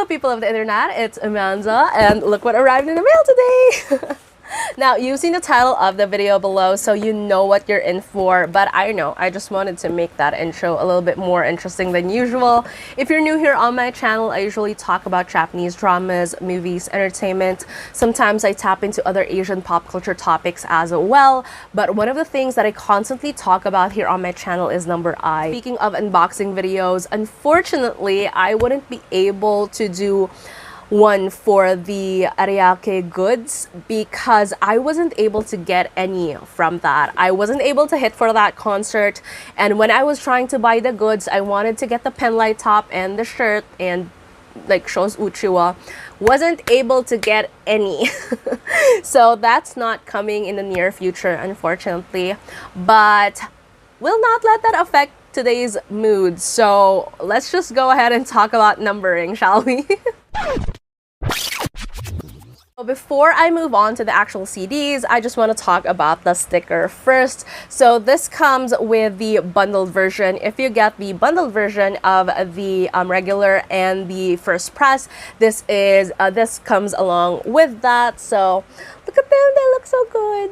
Hello people of the internet, it's Amanda and look what arrived in the mail today! Now, you've seen the title of the video below, so you know what you're in for, but I know, I just wanted to make that intro a little bit more interesting than usual. If you're new here on my channel, I usually talk about Japanese dramas, movies, entertainment. Sometimes I tap into other Asian pop culture topics as well, but one of the things that I constantly talk about here on my channel is number I. Speaking of unboxing videos, unfortunately, I wouldn't be able to do one for the Ariake goods because I wasn't able to get any from that. I wasn't able to hit for that concert, and when I was trying to buy the goods, I wanted to get the penlight top and the shirt and like shows Uchiwa. Wasn't able to get any. So that's not coming in the near future, unfortunately, but will not let that affect today's mood. So let's just go ahead and talk about numbering, shall we? Before I move on to the actual CDs, I just want to talk about the sticker first. So this comes with the bundled version. If you get the bundled version of the regular and the first press, this comes along with that. So look at them, they look so good.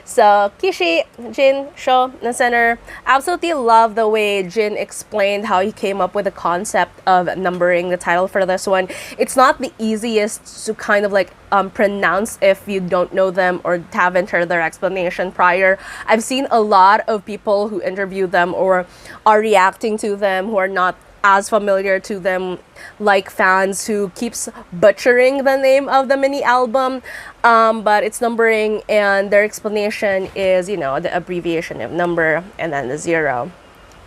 So Kishi, Jin, Sho, in the center. Absolutely love the way Jin explained how he came up with the concept of numbering the title for this one. It's not the easiest to kind of like pronounce if you don't know them or haven't heard their explanation prior. I've seen a lot of people who interview them or are reacting to them who are not as familiar to them, like fans who keeps butchering the name of the mini album, but it's numbering, and their explanation is, you know, the abbreviation of number and then the 0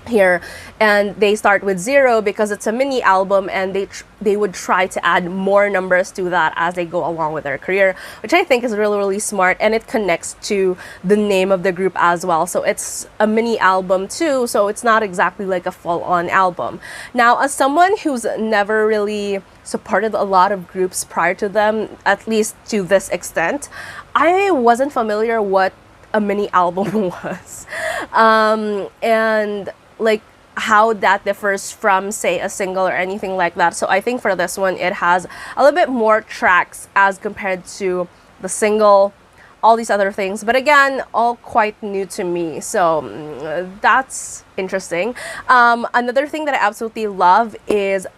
here, and they start with 0 because it's a mini album, and they would try to add more numbers to that as they go along with their career, which I think is really smart, and it connects to the name of the group as well. So it's a mini album too, so it's not exactly like a full-on album. Now, as someone who's never really supported a lot of groups prior to them, at least to this extent, I wasn't familiar what a mini album was, and like how that differs from, say, a single or anything like that. So I think for this one, it has a little bit more tracks as compared to the single, all these other things. But again, all quite new to me. So that's interesting. Another thing that I absolutely love is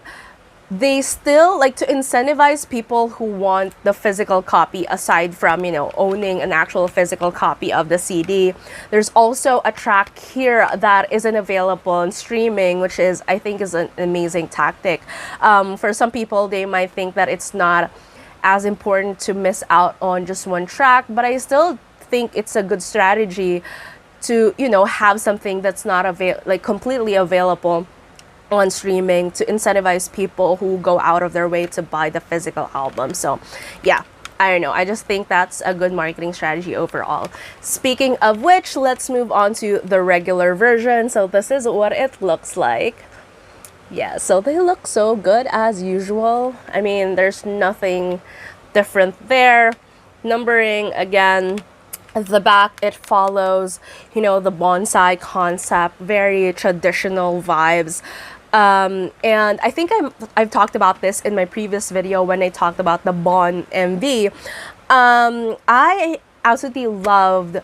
they still like to incentivize people who want the physical copy aside from, you know, owning an actual physical copy of the CD. There's also a track here that isn't available on streaming, which is, I think, is an amazing tactic. For some people, they might think that it's not as important to miss out on just one track, but I still think it's a good strategy to, you know, have something that's not completely available on streaming to incentivize people who go out of their way to buy the physical album. So yeah, I don't know, I just think that's a good marketing strategy overall. Speaking of which, let's move on to the regular version. So this is what it looks like. Yeah, so they look so good as usual. I mean, there's nothing different there. Numbering again. At the back, it follows, you know, the bonsai concept, very traditional vibes. And I think I've talked about this in my previous video when I talked about the Bon MV. I absolutely loved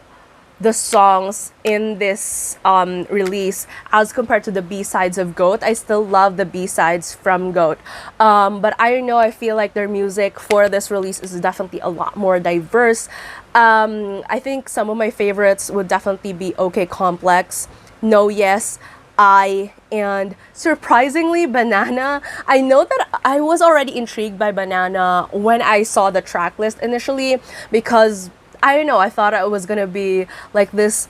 the songs in this release as compared to the B-sides of GOAT. I still love the B-sides from GOAT. But I know, I feel like their music for this release is definitely a lot more diverse. I think some of my favorites would definitely be OK Complex, No Yes, I, and surprisingly Banana. I know that I was already intrigued by Banana when I saw the track list initially because, I don't know, I thought it was gonna be like this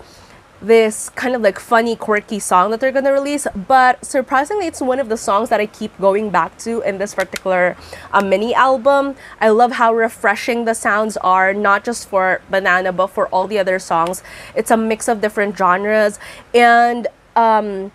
kind of like funny, quirky song that they're gonna release, but surprisingly, it's one of the songs that I keep going back to in this particular mini album. I love how refreshing the sounds are, not just for Banana, but for all the other songs. It's a mix of different genres, and I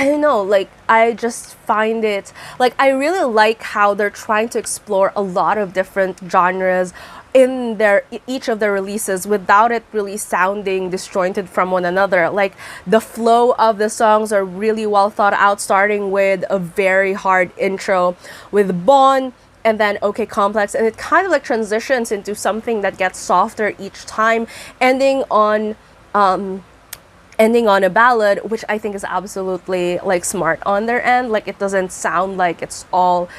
don't know, like, I just find it, like, I really like how they're trying to explore a lot of different genres in each of the releases without it really sounding disjointed from one another. Like the flow of the songs are really well thought out, starting with a very hard intro with Bon and then OK Complex, and it kind of like transitions into something that gets softer each time, ending on a ballad, which I think is absolutely like smart on their end. Like it doesn't sound like it's all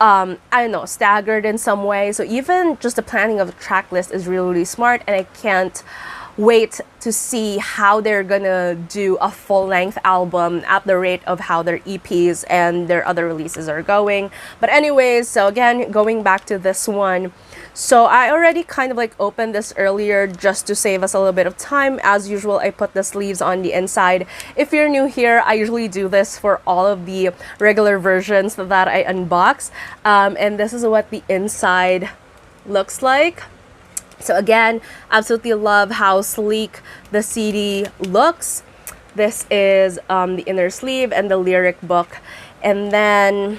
I don't know, staggered in some way. So even just the planning of the track list is really, really smart, and I can't wait to see how they're gonna do a full-length album at the rate of how their EPs and their other releases are going. But anyways, so again, going back to this one, so I already kind of like opened this earlier just to save us a little bit of time. As usual, I put the sleeves on the inside. If you're new here, I usually do this for all of the regular versions that I unbox. And this is what the inside looks like. So again, absolutely love how sleek the CD looks. This is the inner sleeve and the lyric book. And then,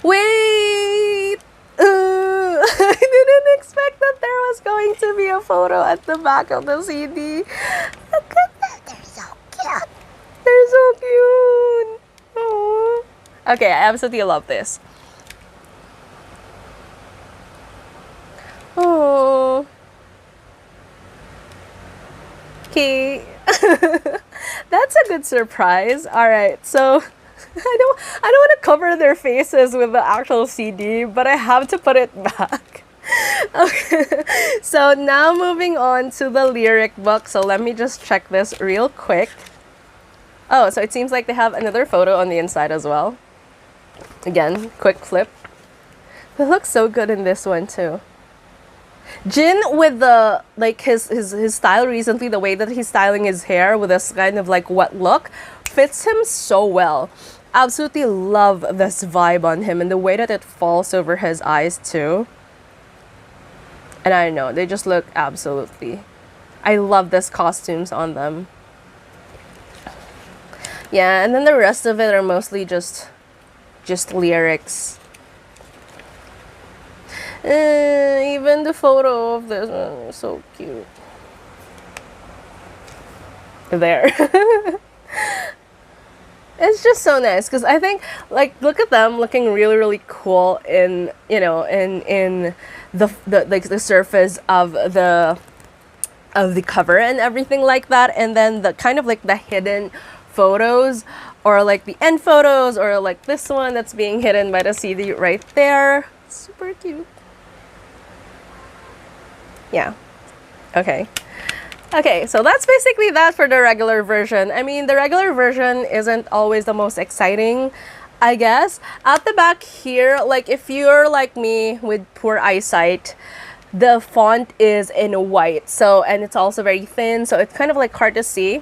wait! I didn't expect that there was going to be a photo at the back of the CD. Look at that, they're so cute. They're so cute. Aww. Okay, I absolutely love this. Oh. Okay. That's a good surprise. All right, so I don't want to cover their faces with the actual CD, but I have to put it back. Okay. So now moving on to the lyric book. So let me just check this real quick. Oh, so it seems like they have another photo on the inside as well. Again, quick flip. It looks so good in this one too. Jin with the like his style recently, the way that he's styling his hair with this kind of like wet look fits him so well. Absolutely love this vibe on him and the way that it falls over his eyes too. And I don't know, they just look absolutely. I love this costumes on them. Yeah, and then the rest of it are mostly just lyrics. Even the photo of this one is so cute. There. It's just so nice because I think like look at them looking really, really cool in, you know, in the like the surface of the cover and everything like that, and then the kind of like the hidden photos or like the end photos or like this one that's being hidden by the CD right there. Super cute. Yeah. Okay, so that's basically that for the regular version. I mean, the regular version isn't always the most exciting, I guess. At the back here, like if you're like me with poor eyesight, the font is in white. So, and it's also very thin, so it's kind of like hard to see.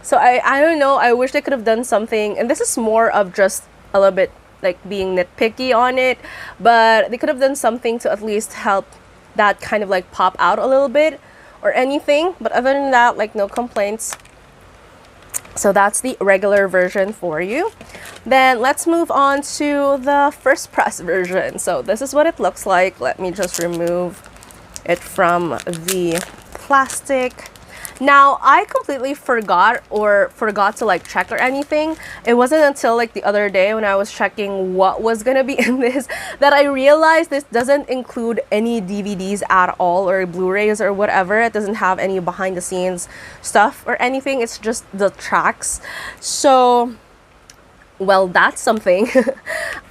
So I don't know, I wish they could have done something, and this is more of just a little bit like being nitpicky on it, but they could have done something to at least help that kind of like pop out a little bit or anything. But other than that, like no complaints. So that's the regular version for you. Then let's move on to the first press version. So this is what it looks like. Let me just remove it from the plastic. Now, I completely forgot to like check or anything. It wasn't until like the other day when I was checking what was gonna be in this that I realized this doesn't include any DVDs at all or Blu-rays or whatever. It doesn't have any behind the scenes stuff or anything. It's just the tracks. So, well, that's something.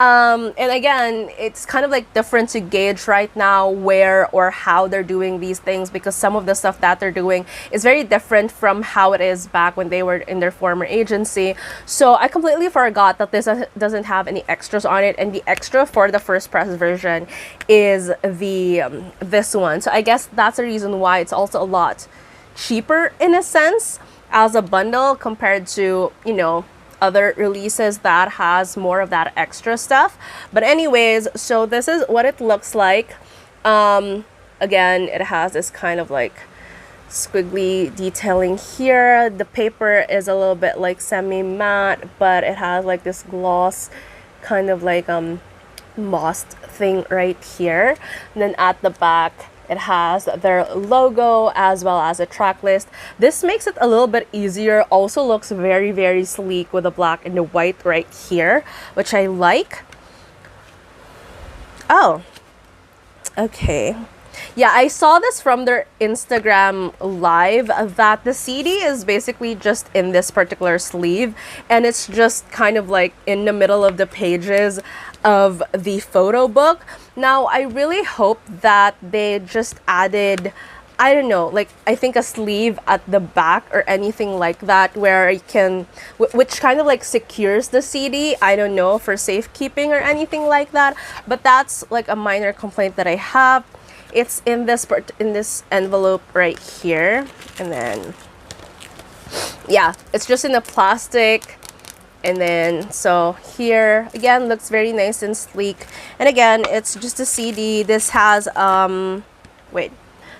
And again, it's kind of like different to gauge right now where or how they're doing these things, because some of the stuff that they're doing is very different from how it is back when they were in their former agency. So I completely forgot that this doesn't have any extras on it, and the extra for the first press version is the this one. So I guess that's the reason why it's also a lot cheaper in a sense as a bundle compared to, you know, other releases that has more of that extra stuff. But anyways, so this is what it looks like. Again, it has this kind of like squiggly detailing here. The paper is a little bit like semi-matte, but it has like this gloss kind of like embossed thing right here. And then at the back, it has their logo as well as a track list. This makes it a little bit easier. Also looks very, very sleek with the black and the white right here, which I like. Oh, okay. Yeah, I saw this from their Instagram live that the CD is basically just in this particular sleeve, and it's just kind of like in the middle of the pages of the photo book. Now, I really hope that they just added, I don't know, like I think a sleeve at the back or anything like that where you can, which kind of like secures the CD. I don't know, for safekeeping or anything like that. But that's like a minor complaint that I have. It's in this envelope right here, and then yeah, it's just in the plastic. And then so here again, looks very nice and sleek. And again, it's just a CD. This has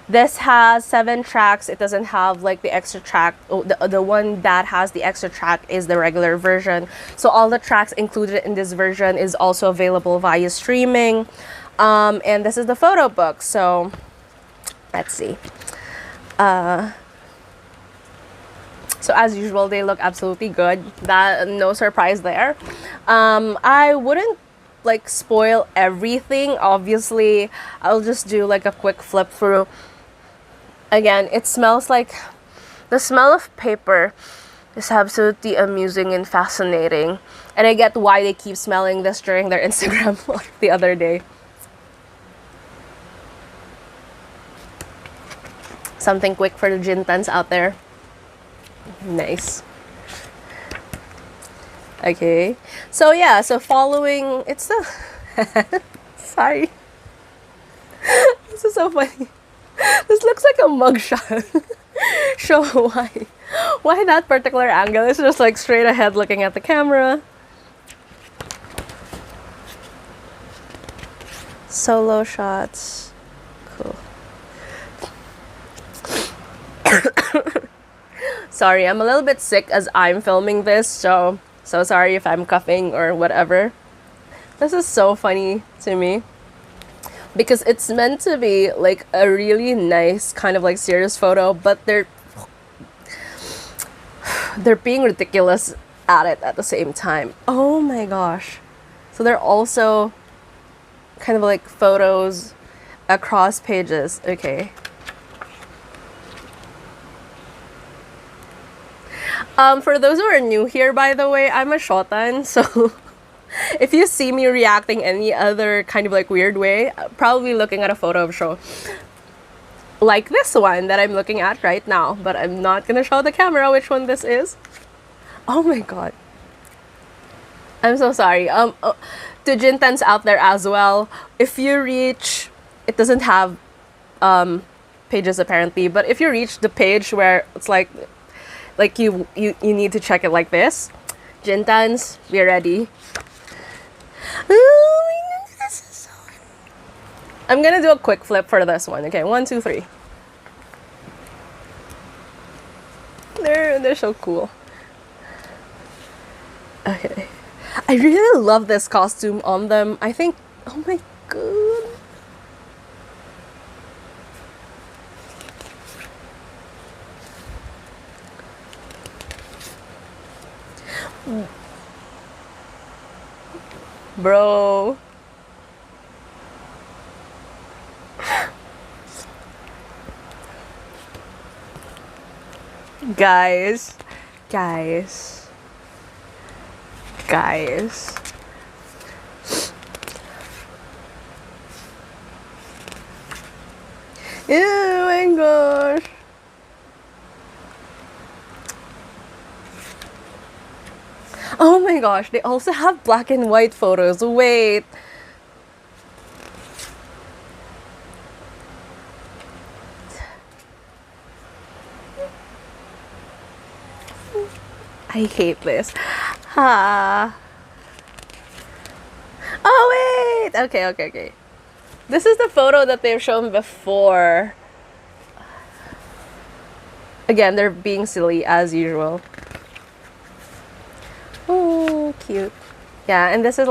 this has 7 tracks. It doesn't have like the extra track. Oh, the one that has the extra track is the regular version. So all the tracks included in this version is also available via streaming. And this is the photo book. So let's see. So as usual, they look absolutely good. That, no surprise there. I wouldn't like spoil everything. Obviously, I'll just do like a quick flip through. Again, it smells like, the smell of paper is absolutely amusing and fascinating. And I get why they keep smelling this during their Instagram live the other day. Something quick for the Jintans out there. Nice. Okay. So yeah, so following, it's the sorry. This is so funny. This looks like a mugshot. Show why that particular angle. It's just like straight ahead looking at the camera. Solo shots. Cool. Sorry, I'm a little bit sick as I'm filming this, so sorry if I'm coughing or whatever. This is so funny to me because it's meant to be like a really nice kind of like serious photo, but they're being ridiculous at it at the same time. Oh my gosh. So they're also kind of like photos across pages. Okay. For those who are new here, by the way, I'm a shotan, so if you see me reacting any other kind of like weird way, probably looking at a photo of show. Like this one that I'm looking at right now, but I'm not gonna show the camera which one this is. Oh my god. I'm so sorry. To Jintans out there as well, if you reach, it doesn't have pages apparently, but if you reach the page where it's like you need to check it like this, Jintans, be ready. Oh, this is so... I'm gonna do a quick flip for this one. Okay, 1, 2, 3. They're so cool. Okay, I really love this costume on them. I think, oh my god. Bro. Guys. Oh my gosh. Oh my gosh, they also have black and white photos. Wait. I hate this. Oh wait. Okay. This is the photo that they've shown before. Again, they're being silly as usual. Oh, cute. Yeah, and this is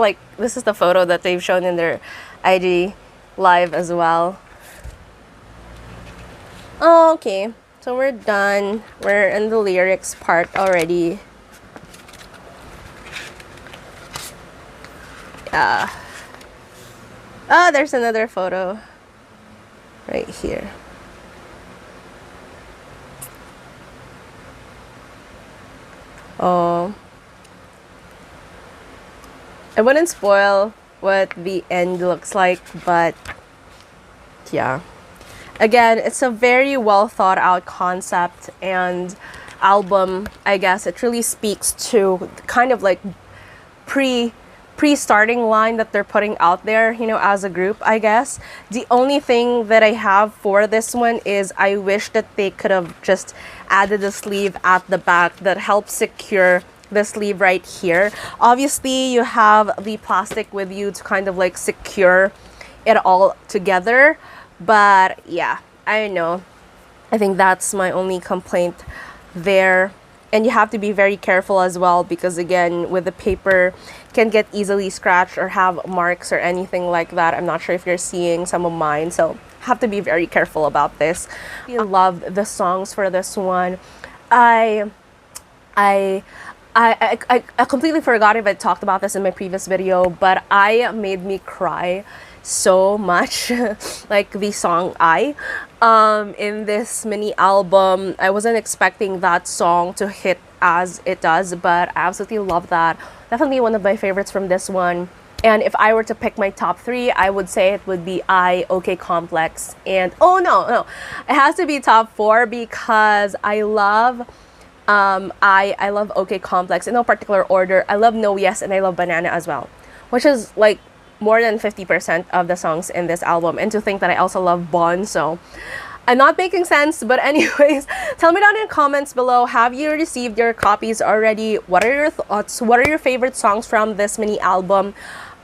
the photo that they've shown in their IG live as well. Oh, okay. So we're done. We're in the lyrics part already. Yeah. Oh, there's another photo right here. Oh. I wouldn't spoil what the end looks like, but yeah. Again, it's a very well thought out concept and album. I guess it really speaks to kind of like pre-starting line that they're putting out there, you know, as a group, I guess. The only thing that I have for this one is I wish that they could have just added a sleeve at the back that helps secure the sleeve right here. Obviously, you have the plastic with you to kind of like secure it all together. But yeah, I know. I think that's my only complaint there. And you have to be very careful as well because again, with the paper, can get easily scratched or have marks or anything like that. I'm not sure if you're seeing some of mine, so have to be very careful about this. I love the songs for this one. I completely forgot if I talked about this in my previous video, but I made me cry so much like the song in this mini album. I wasn't expecting that song to hit as it does, but I absolutely love that. Definitely one of my favorites from this one. And if I were to pick my top 3, I would say it would be OK Complex, and oh no, it has to be top 4 because I love I love OK Complex in no particular order. I love No Yes and I love Banana as well, which is like more than 50% of the songs in this album. And to think that I also love Bon, so I'm not making sense. But anyways, tell me down in the comments below, have you received your copies already? What are your thoughts? What are your favorite songs from this mini album?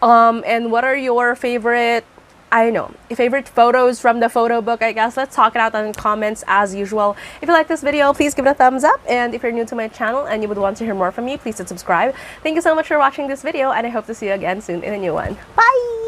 And what are your favorite favorite photos from the photo book, I guess? Let's talk it out in the comments as usual. If you like this video, please give it a thumbs up. And if you're new to my channel and you would want to hear more from me, please hit subscribe. Thank you so much for watching this video, and I hope to see you again soon in a new one. Bye!